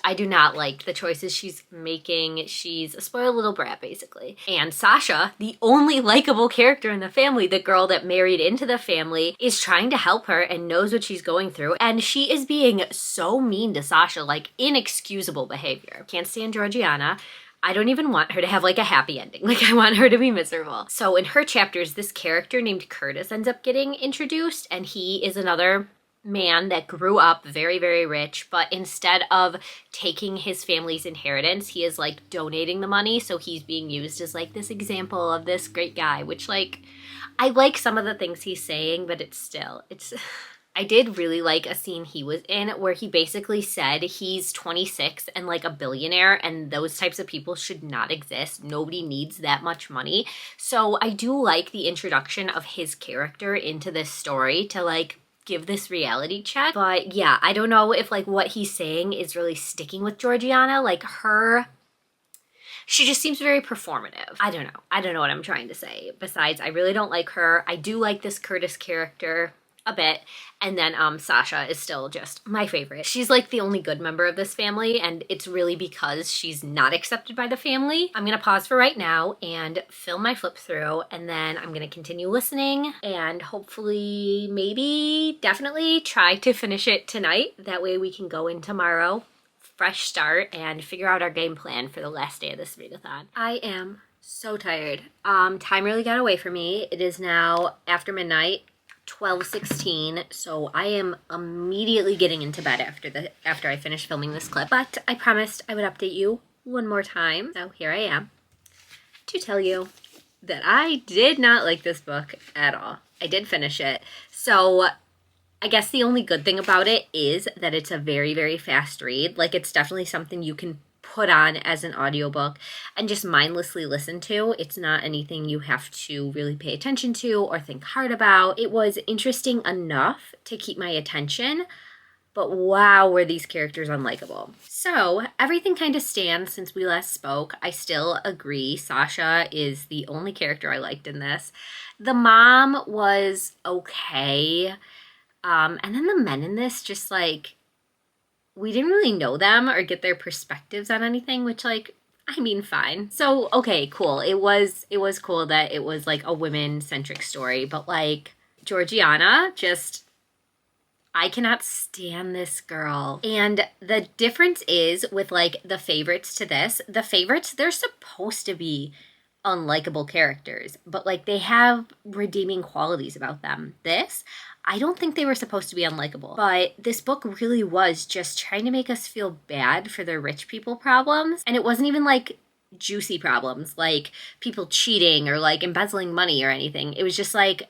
I do not like the choices she's making. She's a spoiled little brat, basically. And Sasha, the only likable character in the family, the girl that married into the family, is trying to help her and knows what she's going through. And she is being so mean to Sasha, like inexcusable behavior. Can't stand Georgiana. I don't even want her to have like a happy ending. Like I want her to be miserable. So in her chapters, this character named Curtis ends up getting introduced, and he is another man that grew up very, very rich, but instead of taking his family's inheritance, he is like donating the money. So he's being used as like this example of this great guy, which like, I like some of the things he's saying, but it's I did really like a scene he was in where he basically said he's 26 and like a billionaire, and those types of people should not exist. Nobody needs that much money. So I do like the introduction of his character into this story to like give this reality check. But yeah, I don't know if like what he's saying is really sticking with Georgiana. Like she just seems very performative. I don't know what I'm trying to say. Besides, I really don't like her. I do like this Curtis character a bit. And then Sasha is still just my favorite. She's like the only good member of this family, and it's really because she's not accepted by the family. I'm gonna pause for right now and film my flip through, and then I'm gonna continue listening and hopefully, maybe, definitely try to finish it tonight. That way we can go in tomorrow, fresh start, and figure out our game plan for the last day of this readathon. I am so tired. Time really got away from me. It is now after midnight. 12:16, so I am immediately getting into bed after I finish filming this clip, but I promised I would update you one more time, so here I am to tell you that I did not like this book at all. I did finish it, so I guess the only good thing about it is that it's a very, very fast read. Like, it's definitely something you can put on as an audiobook and just mindlessly listen to. It's not anything you have to really pay attention to or think hard about. It was interesting enough to keep my attention, but wow, were these characters unlikable. So everything kind of stands since we last spoke. I still agree Sasha is the only character I liked in this. The mom was okay. And then the men in this, just like, we didn't really know them or get their perspectives on anything, which, like, I mean, fine. So, okay, cool. It was cool that it was like a women-centric story, but like Georgiana, just, I cannot stand this girl. And the difference is with like the favorites to this, the favorites, they're supposed to be unlikable characters, but like they have redeeming qualities about them. This, I don't think they were supposed to be unlikable, but this book really was just trying to make us feel bad for their rich people problems. And it wasn't even like juicy problems, like people cheating or like embezzling money or anything. It was just like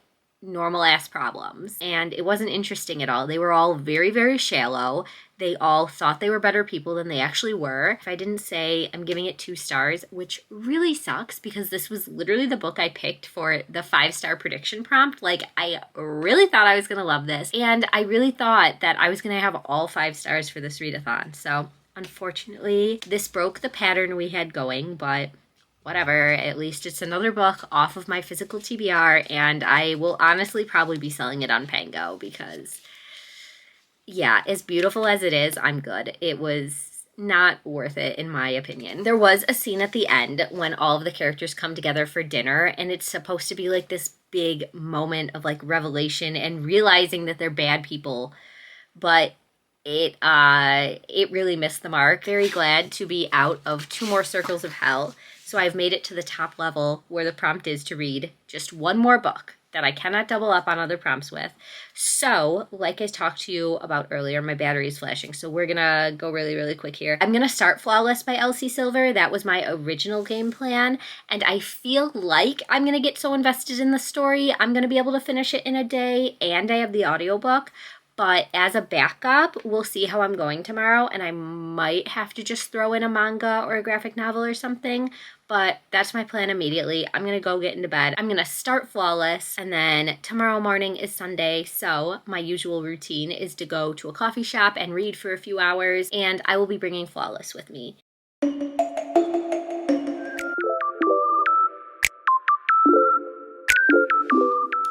normal ass problems. And it wasn't interesting at all. They were all very, very shallow. They all thought they were better people than they actually were. If I didn't say, I'm giving it 2 stars, which really sucks because this was literally the book I picked for the 5-star prediction prompt. Like, I really thought I was gonna love this. And I really thought that I was gonna have all 5 stars for this readathon. So unfortunately, this broke the pattern we had going, but whatever, at least it's another book off of my physical TBR, and I will honestly probably be selling it on Pango because, yeah, as beautiful as it is, I'm good. It was not worth it, in my opinion. There was a scene at the end when all of the characters come together for dinner, and it's supposed to be like this big moment of like revelation and realizing that they're bad people, but it really missed the mark. Very glad to be out of 2 more circles of hell. So I've made it to the top level where the prompt is to read just 1 more book that I cannot double up on other prompts with. So, like I talked to you about earlier, my battery is flashing, so we're gonna go really, really quick here. I'm gonna start Flawless by Elsie Silver. That was my original game plan, and I feel like I'm gonna get so invested in the story, I'm gonna be able to finish it in a day, and I have the audiobook. But as a backup, we'll see how I'm going tomorrow, and I might have to just throw in a manga or a graphic novel or something, but that's my plan immediately. I'm gonna go get into bed. I'm gonna start Flawless, and then tomorrow morning is Sunday, so my usual routine is to go to a coffee shop and read for a few hours, and I will be bringing Flawless with me.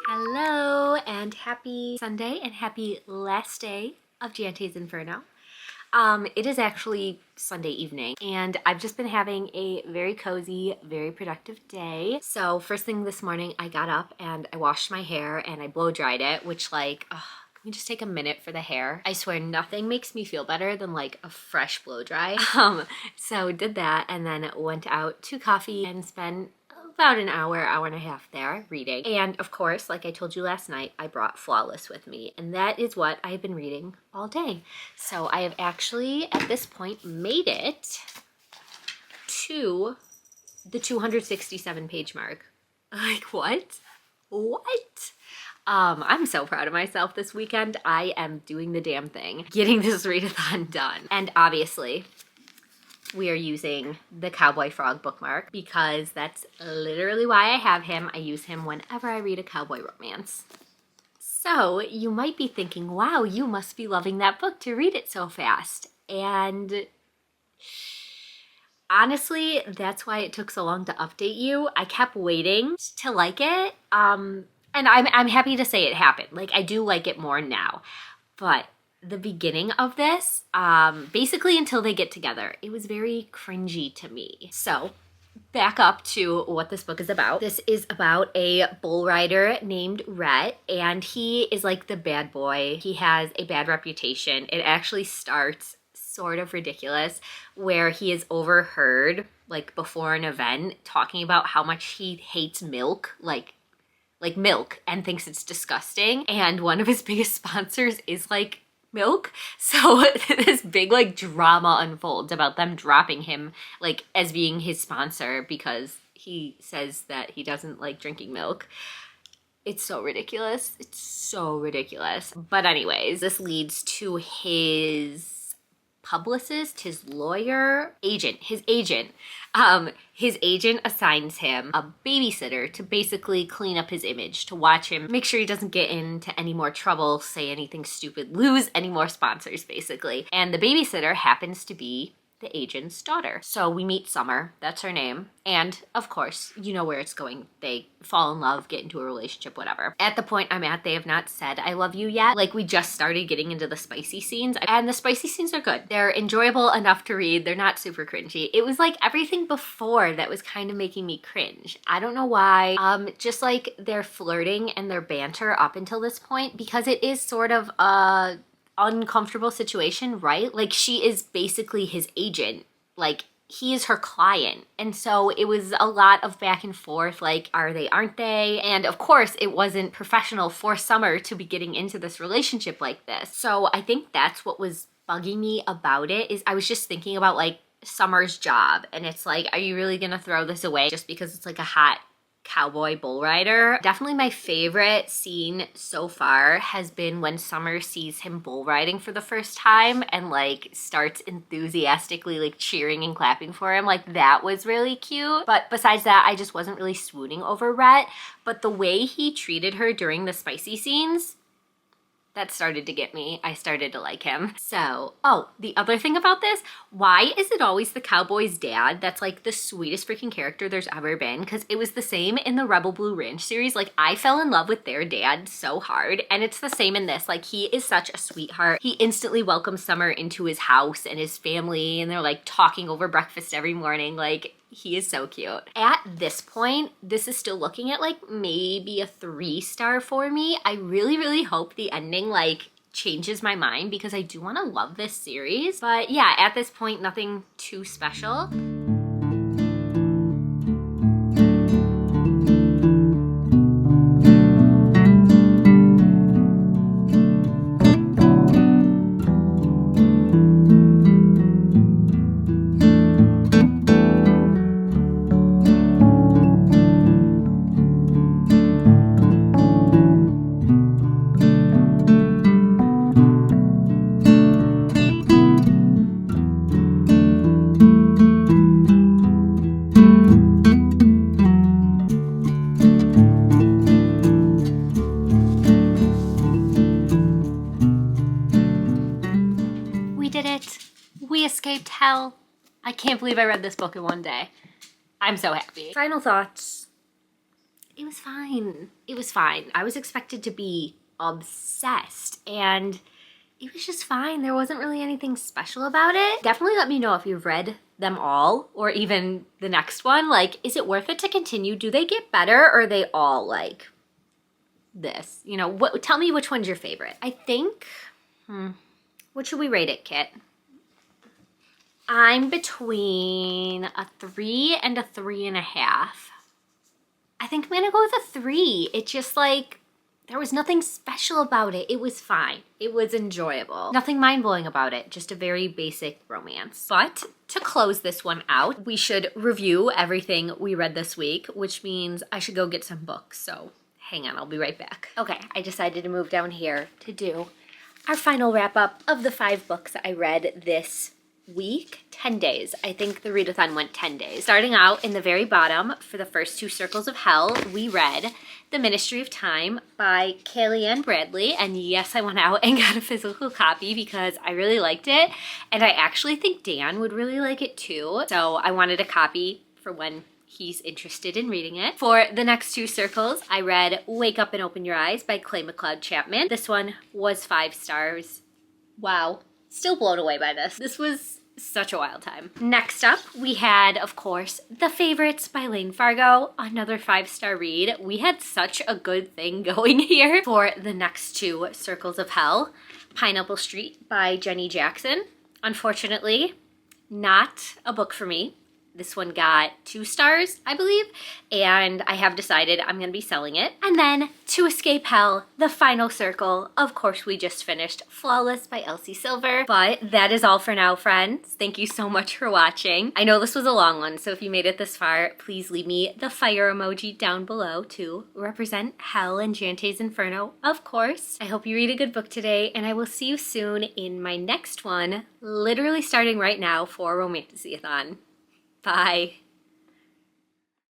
Hello, and happy Sunday, and happy last day of JANTE'S Inferno. It is actually Sunday evening, and I've just been having a very cozy, very productive day. So first thing this morning, I got up and I washed my hair and I blow dried it, which like, can we just take a minute for the hair? I swear nothing makes me feel better than like a fresh blow dry. So did that and then went out to coffee and spent about an hour, hour and a half there reading. And of course, like I told you last night, I brought Flawless with me, and that is what I've been reading all day. So I have actually, at this point, made it to the 267 page mark. Like, what? What? I'm so proud of myself this weekend. I am doing the damn thing, getting this readathon done. And obviously, we are using the Cowboy Frog bookmark because that's literally why I have him. I use him whenever I read a cowboy romance. So you might be thinking, wow, you must be loving that book to read it so fast. And honestly, that's why it took so long to update you. I kept waiting to like it. And I'm happy to say it happened. Like, I do like it more now. But the beginning of this, basically until they get together, it was very cringy to me. So back up to what this book is about. This is about a bull rider named Rhett, and he is like the bad boy. He has a bad reputation. It actually starts sort of ridiculous where he is overheard like before an event talking about how much he hates milk, like milk, and thinks it's disgusting. And one of his biggest sponsors is like milk. So this big like drama unfolds about them dropping him like as being his sponsor because he says that he doesn't like drinking milk. It's so ridiculous. It's so ridiculous. But anyways, this leads to his publicist, his lawyer, agent, his agent. His agent assigns him a babysitter to basically clean up his image, to watch him, make sure he doesn't get into any more trouble, say anything stupid, lose any more sponsors, basically. And the babysitter happens to be the agent's daughter. So we meet Summer, that's her name. And of course, you know where it's going. They fall in love, get into a relationship, whatever. At the point I'm at, they have not said I love you yet. Like, we just started getting into the spicy scenes, and the spicy scenes are good. They're enjoyable enough to read. They're not super cringy. It was like everything before that was kind of making me cringe. I don't know why. Just like their flirting and their banter up until this point, because it is sort of a uncomfortable situation, right? Like, she is basically his agent. Like, he is her client. And so it was a lot of back and forth, like, are they, aren't they? And of course, it wasn't professional for Summer to be getting into this relationship like this. So I think that's what was bugging me about it, is I was just thinking about like Summer's job. And it's like, are you really gonna throw this away just because it's like a hot cowboy bull rider? Definitely my favorite scene so far has been when Summer sees him bull riding for the first time and like starts enthusiastically like cheering and clapping for him. Like, that was really cute. But besides that, I just wasn't really swooning over Rhett. But the way he treated her during the spicy scenes, that started to get me. I started to like him. So, the other thing about this, why is it always the cowboy's dad that's like the sweetest freaking character there's ever been? Because it was the same in the Rebel Blue Ranch series. Like, I fell in love with their dad so hard, and it's the same in this. Like, he is such a sweetheart. He instantly welcomes Summer into his house and his family, and they're like talking over breakfast every morning. Like, he is so cute. At this point, this is still looking at like maybe a 3-star for me. I really, really hope the ending like changes my mind because I do want to love this series. But yeah, at this point, nothing too special. We escaped hell. I can't believe I read this book in one day. I'm so happy. Final thoughts. It was fine. It was fine. I was expected to be obsessed, and it was just fine. There wasn't really anything special about it. Definitely let me know if you've read them all or even the next one. Like, is it worth it to continue? Do they get better or are they all like this? You know, tell me which one's your favorite. I think, what should we rate it, Kit? I'm between a 3 and a 3.5. I think I'm gonna go with a 3. It just like, there was nothing special about it. It was fine. It was enjoyable. Nothing mind-blowing about it. Just a very basic romance. But to close this one out, we should review everything we read this week, which means I should go get some books. So hang on, I'll be right back. Okay, I decided to move down here to do our final wrap-up of the 5 books I read this week. 10 days. I think the readathon went 10 days. Starting out in the very bottom, for the first 2 circles of hell, we read The Ministry of Time by Kellyanne Bradley. And yes, I went out and got a physical copy because I really liked it. And I actually think Dan would really like it too. So I wanted a copy for when he's interested in reading it. For the next 2 circles, I read Wake Up and Open Your Eyes by Clay McLeod Chapman. This one was 5 stars. Wow. Still blown away by this. This was such a wild time. Next up, we had, of course, The Favorites by Lane Fargo, another 5-star read. We had such a good thing going here. For the next 2 circles of hell, Pineapple Street by Jenny Jackson. Unfortunately, not a book for me. This one got 2 stars, I believe, and I have decided I'm gonna be selling it. And then To Escape Hell, the final circle. Of course, we just finished Flawless by Elsie Silver, but that is all for now, friends. Thank you so much for watching. I know this was a long one, so if you made it this far, please leave me the fire emoji down below to represent hell and Jante's Inferno, of course. I hope you read a good book today, and I will see you soon in my next one, literally starting right now for Romantasy-a-thon. Bye.